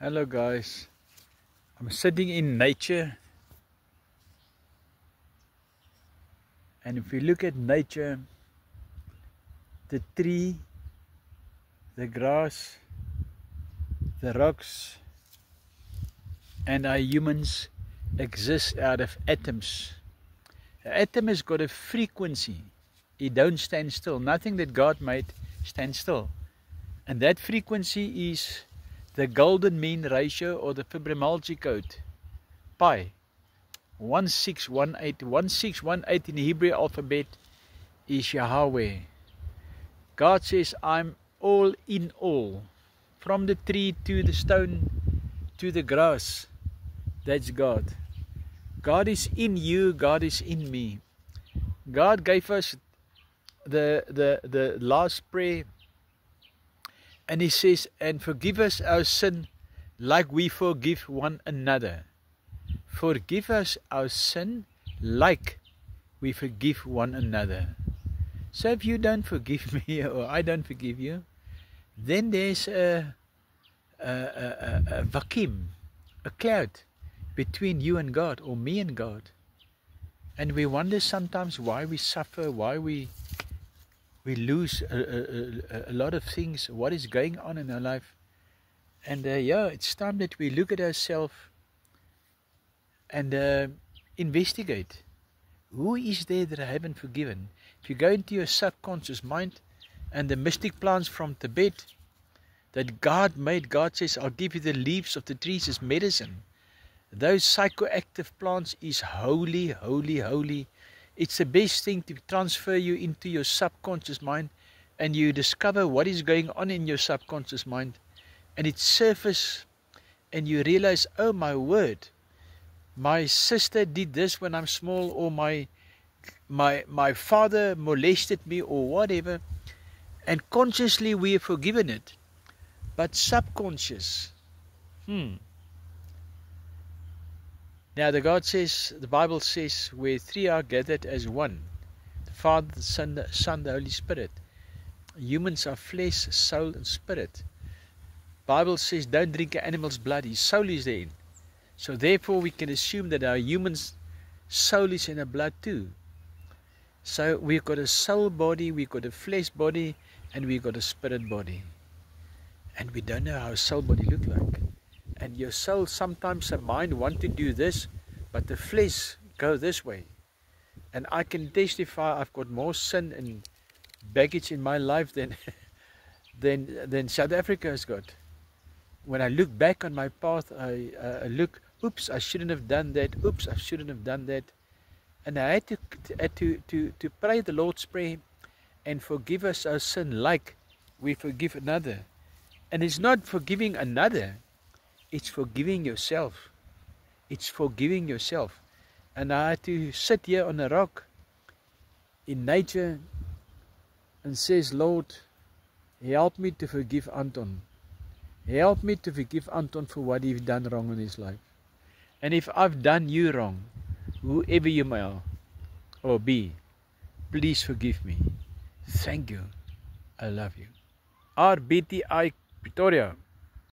Hello guys, I'm sitting in nature, and if we look at nature, the tree, the grass, the rocks, and our humans exist out of atoms. An atom has got a frequency. It don't stand still. Nothing that God made stands still. And that frequency is the golden mean ratio, or the Fibonacci code, pi. 1618. 1618 in the Hebrew alphabet is Yahweh. God says, I'm all in all. From the tree to the stone to the grass. That's God. God is in you, God is in me. God gave us the last prayer, and He says, and forgive us our sin like we forgive one another. Forgive us our sin like we forgive one another. So if you don't forgive me, or I don't forgive you, then there's a vacuum, a cloud between you and God, or me and God. And we wonder sometimes why we suffer, why we lose a lot of things, what is going on in our life. And yeah, it's time that we look at ourselves and investigate. Who is there that I haven't forgiven? If you go into your subconscious mind, and the mystic plants from Tibet that God made, God says, I'll give you the leaves of the trees as medicine. Those psychoactive plants is holy, holy, holy. It's the best thing to transfer you into your subconscious mind, and you discover what is going on in your subconscious mind, and it surfaces, and you realize, oh my word, my sister did this when I'm small, or my father molested me, or whatever, and consciously we have forgiven it, but subconscious, Now the Bible says, where three are gathered as one, the Father, the Son, the Holy Spirit. Humans are flesh, soul and spirit. Bible says, don't drink an animal's blood, his soul is therein. So therefore we can assume that our human's soul is in our blood too. So we've got a soul body, we've got a flesh body, and we've got a spirit body. And we don't know how a soul body looks like. And your soul, sometimes the mind want to do this, but the flesh go this way. And I can testify, I've got more sin and baggage in my life than South Africa has got. When I look back on my path, I look, oops, I shouldn't have done that. Oops, I shouldn't have done that. And I had to pray the Lord's Prayer and forgive us our sin like we forgive another. And it's not forgiving another. It's forgiving yourself. It's forgiving yourself. And I had to sit here on a rock in nature and says, Lord, help me to forgive Anton. Help me to forgive Anton for what he's done wrong in his life. And if I've done you wrong, whoever you may are or be, please forgive me. Thank you. I love you. RBTI Pretoria.